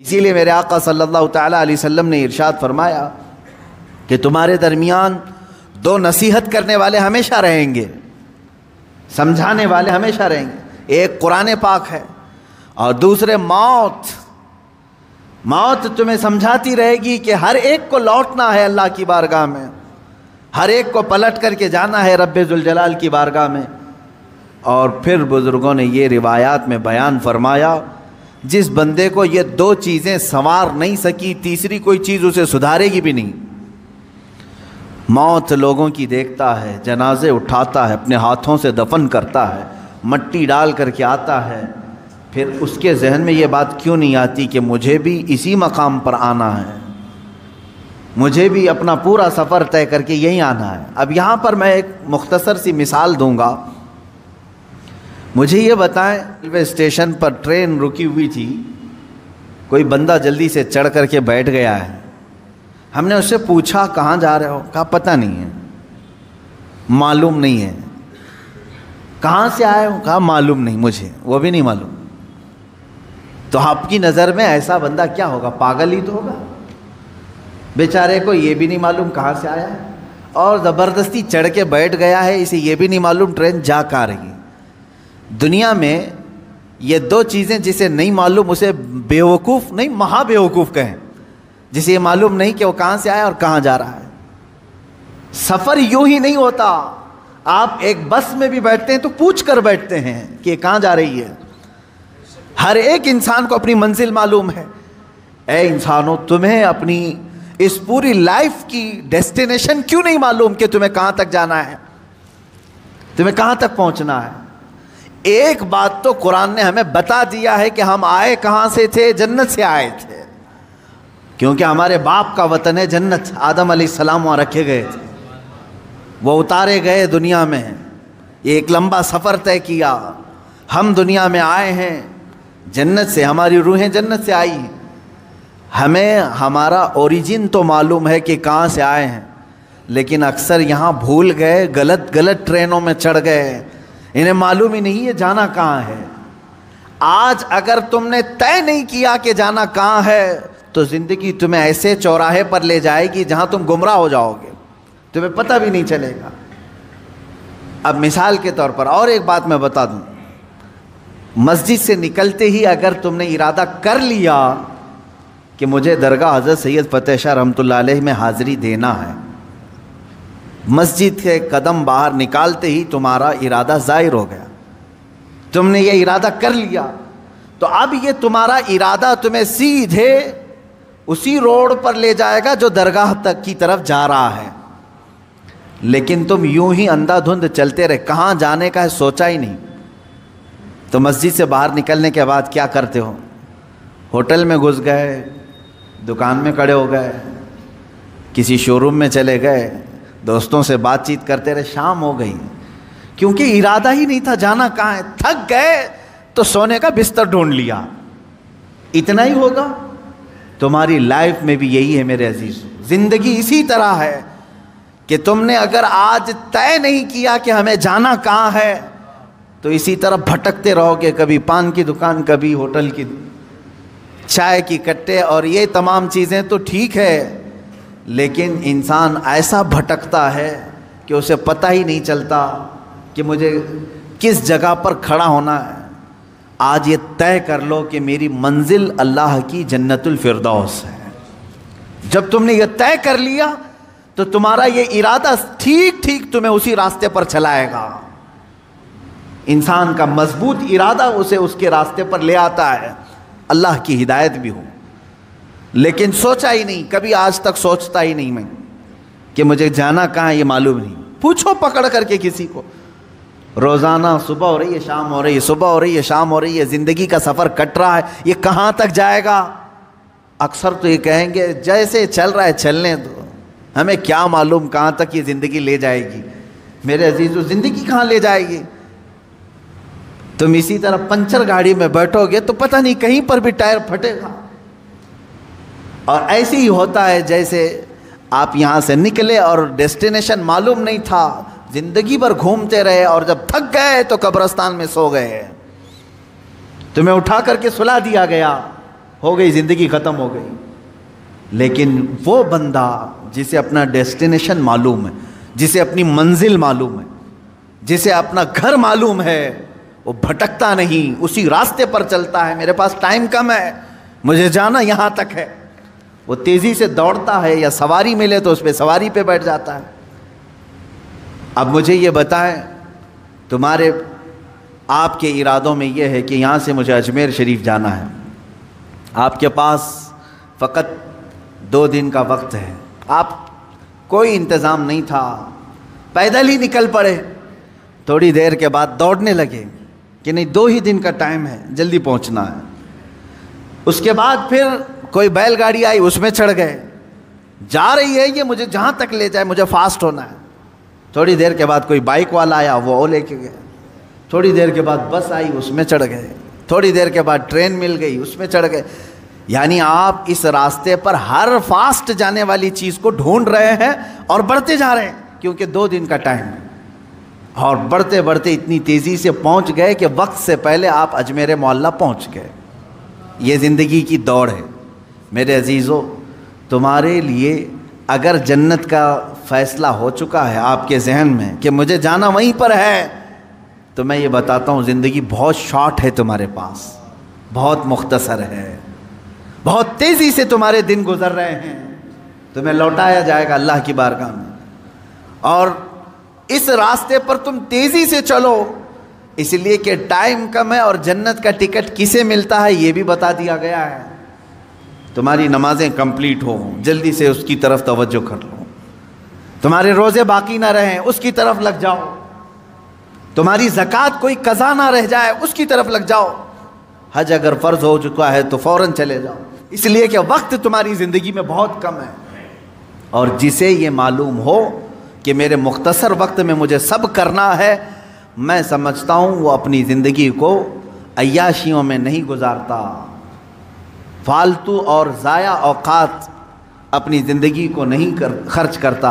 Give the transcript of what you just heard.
اسی لیے میرے آقا صلی اللہ تعالیٰ علیہ وسلم نے ارشاد فرمایا کہ تمہارے درمیان دو نصیحت کرنے والے ہمیشہ رہیں گے، سمجھانے والے ہمیشہ رہیں گے، ایک قرآن پاک ہے اور دوسرے موت تمہیں سمجھاتی رہے گی کہ ہر ایک کو لوٹنا ہے اللہ کی بارگاہ میں، ہر ایک کو پلٹ کر کے جانا ہے رب ذوالجلال کی بارگاہ میں۔ اور پھر بزرگوں نے یہ روایات میں بیان فرمایا، جس بندے کو یہ دو چیزیں سنوار نہیں سکی، تیسری کوئی چیز اسے سدھارے گی بھی نہیں۔ موت لوگوں کی دیکھتا ہے، جنازے اٹھاتا ہے، اپنے ہاتھوں سے دفن کرتا ہے، مٹی ڈال کر کے آتا ہے، پھر اس کے ذہن میں یہ بات کیوں نہیں آتی کہ مجھے بھی اسی مقام پر آنا ہے، مجھے بھی اپنا پورا سفر طے کر کے یہیں آنا ہے۔ اب یہاں پر میں ایک مختصر سی مثال دوں گا۔ مجھے یہ بتائیں، ریلوے اسٹیشن پر ٹرین رکی ہوئی تھی، کوئی بندہ جلدی سے چڑھ کر کے بیٹھ گیا ہے، ہم نے اس سے پوچھا کہاں جا رہے ہو؟ کہا پتہ نہیں ہے، معلوم نہیں ہے۔ کہاں سے آئے ہو؟ کہا معلوم نہیں مجھے، وہ بھی نہیں معلوم۔ تو آپ کی نظر میں ایسا بندہ کیا ہوگا؟ پاگل ہی تو ہوگا، بیچارے کو یہ بھی نہیں معلوم کہاں سے آیا ہے اور زبردستی چڑھ کے بیٹھ گیا ہے، اسے یہ بھی نہیں معلوم ٹرین جا کہاں رہی ہے۔ دنیا میں یہ دو چیزیں جسے نہیں معلوم اسے بیوقوف نہیں، مہا بیوقوف کہیں، جسے یہ معلوم نہیں کہ وہ کہاں سے آیا اور کہاں جا رہا ہے۔ سفر یوں ہی نہیں ہوتا، آپ ایک بس میں بھی بیٹھتے ہیں تو پوچھ کر بیٹھتے ہیں کہ کہاں جا رہی ہے۔ ہر ایک انسان کو اپنی منزل معلوم ہے۔ اے انسانوں، تمہیں اپنی اس پوری لائف کی ڈیسٹینیشن کیوں نہیں معلوم کہ تمہیں کہاں تک جانا ہے، تمہیں کہاں تک پہنچنا ہے؟ ایک بات تو قرآن نے ہمیں بتا دیا ہے کہ ہم آئے کہاں سے تھے؟ جنت سے آئے تھے، کیونکہ ہمارے باپ کا وطن ہے جنت، آدم علیہ السلام وہاں رکھے گئے تھے، وہ اتارے گئے دنیا میں، یہ ایک لمبا سفر طے کیا، ہم دنیا میں آئے ہیں جنت سے، ہماری روحیں جنت سے آئی ہیں، ہمیں ہمارا اوریجن تو معلوم ہے کہ کہاں سے آئے ہیں، لیکن اکثر یہاں بھول گئے، غلط ٹرینوں میں چڑھ گئے، انہیں معلوم ہی نہیں ہے جانا کہاں ہے۔ آج اگر تم نے طے نہیں کیا کہ جانا کہاں ہے تو زندگی تمہیں ایسے چوراہے پر لے جائے گی جہاں تم گمراہ ہو جاؤ گے، تمہیں پتہ بھی نہیں چلے گا۔ اب مثال کے طور پر اور ایک بات میں بتا دوں، مسجد سے نکلتے ہی اگر تم نے ارادہ کر لیا کہ مجھے درگاہ حضرت سید فتح شاہ رحمۃ اللہ علیہ میں حاضری دینا ہے، مسجد کے قدم باہر نکالتے ہی تمہارا ارادہ ظاہر ہو گیا، تم نے یہ ارادہ کر لیا، تو اب یہ تمہارا ارادہ تمہیں سیدھے اسی روڈ پر لے جائے گا جو درگاہ تک کی طرف جا رہا ہے۔ لیکن تم یوں ہی اندھا دھند چلتے رہے، کہاں جانے کا ہے سوچا ہی نہیں، تو مسجد سے باہر نکلنے کے بعد کیا کرتے ہو؟ ہوٹل میں گھس گئے، دکان میں کھڑے ہو گئے، کسی شو روم میں چلے گئے، دوستوں سے بات چیت کرتے رہے، شام ہو گئی، کیونکہ ارادہ ہی نہیں تھا جانا کہاں ہے۔ تھک گئے تو سونے کا بستر ڈھونڈ لیا۔ اتنا ہی ہوگا تمہاری لائف میں بھی، یہی ہے میرے عزیز، زندگی اسی طرح ہے کہ تم نے اگر آج طے نہیں کیا کہ ہمیں جانا کہاں ہے تو اسی طرح بھٹکتے رہو گے، کبھی پان کی دکان، کبھی ہوٹل کی چائے کی کٹے، اور یہ تمام چیزیں تو ٹھیک ہے، لیکن انسان ایسا بھٹکتا ہے کہ اسے پتہ ہی نہیں چلتا کہ مجھے کس جگہ پر کھڑا ہونا ہے۔ آج یہ طے کر لو کہ میری منزل اللہ کی جنت الفردوس ہے۔ جب تم نے یہ طے کر لیا تو تمہارا یہ ارادہ ٹھیک تمہیں اسی راستے پر چلائے گا۔ انسان کا مضبوط ارادہ اسے اس کے راستے پر لے آتا ہے، اللہ کی ہدایت بھی ہو، لیکن سوچا ہی نہیں، کبھی آج تک سوچتا ہی نہیں میں کہ مجھے جانا کہاں ہے، یہ معلوم نہیں۔ پوچھو پکڑ کر کے کسی کو، روزانہ صبح ہو رہی ہے شام ہو رہی ہے، صبح ہو رہی ہے شام ہو رہی ہے، زندگی کا سفر کٹ رہا ہے، یہ کہاں تک جائے گا؟ اکثر تو یہ کہیں گے جیسے چل رہا ہے چلنے دو، ہمیں کیا معلوم کہاں تک یہ زندگی لے جائے گی۔ میرے عزیزو، زندگی کہاں لے جائے گی؟ تم اسی طرح پنچر گاڑی میں بیٹھو گے تو پتہ نہیں کہیں پر بھی ٹائر پھٹے گا، اور ایسے ہی ہوتا ہے جیسے آپ یہاں سے نکلے اور ڈیسٹینیشن معلوم نہیں تھا، زندگی بھر گھومتے رہے اور جب تھک گئے تو قبرستان میں سو گئے، تمہیں اٹھا کر کے سلا دیا گیا، ہو گئی زندگی ختم ہو گئی. لیکن وہ بندہ جسے اپنا ڈیسٹینیشن معلوم ہے، جسے اپنی منزل معلوم ہے، جسے اپنا گھر معلوم ہے، وہ بھٹکتا نہیں، اسی راستے پر چلتا ہے. میرے پاس ٹائم کم ہے، مجھے جانا یہاں تک ہے. وہ تیزی سے دوڑتا ہے، یا سواری ملے تو اس پہ سواری پہ بیٹھ جاتا ہے. اب مجھے یہ بتائیں، تمہارے آپ کے ارادوں میں یہ ہے کہ یہاں سے مجھے اجمیر شریف جانا ہے، آپ کے پاس فقط 2 دن کا وقت ہے، آپ کوئی انتظام نہیں تھا، پیدل ہی نکل پڑے. تھوڑی دیر کے بعد دوڑنے لگے کہ نہیں 2 ہی دن کا ٹائم ہے، جلدی پہنچنا ہے. اس کے بعد پھر کوئی بیل گاڑی آئی، اس میں چڑھ گئے، جا رہی ہے یہ مجھے جہاں تک لے جائے، مجھے فاسٹ ہونا ہے. تھوڑی دیر کے بعد کوئی بائک والا آیا، وہ لے کے گیا. تھوڑی دیر کے بعد بس آئی، اس میں چڑھ گئے. تھوڑی دیر کے بعد ٹرین مل گئی، اس میں چڑھ گئے. یعنی آپ اس راستے پر ہر فاسٹ جانے والی چیز کو ڈھونڈ رہے ہیں اور بڑھتے جا رہے ہیں، کیونکہ 2 دن کا ٹائم ہے. اور بڑھتے بڑھتے اتنی تیزی سے پہنچ گئے کہ وقت سے پہلے آپ اجمیر معلیٰ پہنچ گئے. یہ زندگی کی دوڑ ہے. میرے عزیزو، تمہارے لیے اگر جنت کا فیصلہ ہو چکا ہے آپ کے ذہن میں کہ مجھے جانا وہیں پر ہے، تو میں یہ بتاتا ہوں زندگی بہت شارٹ ہے تمہارے پاس، بہت مختصر ہے، بہت تیزی سے تمہارے دن گزر رہے ہیں. تمہیں لوٹایا جائے گا اللہ کی بارگاہ میں، اور اس راستے پر تم تیزی سے چلو، اس لیے کہ ٹائم کم ہے. اور جنت کا ٹکٹ کسے ملتا ہے یہ بھی بتا دیا گیا ہے. تمہاری نمازیں کمپلیٹ ہوں، جلدی سے اس کی طرف توجہ کر لو. تمہارے روزے باقی نہ رہیں، اس کی طرف لگ جاؤ. تمہاری زکوٰۃ کوئی قضا نہ رہ جائے، اس کی طرف لگ جاؤ. حج اگر فرض ہو چکا ہے تو فوراً چلے جاؤ، اس لیے کہ وقت تمہاری زندگی میں بہت کم ہے. اور جسے یہ معلوم ہو کہ میرے مختصر وقت میں مجھے سب کرنا ہے، میں سمجھتا ہوں وہ اپنی زندگی کو عیاشیوں میں نہیں گزارتا، فالتو اور ضائع اوقات اپنی زندگی کو نہیں خرچ کرتا.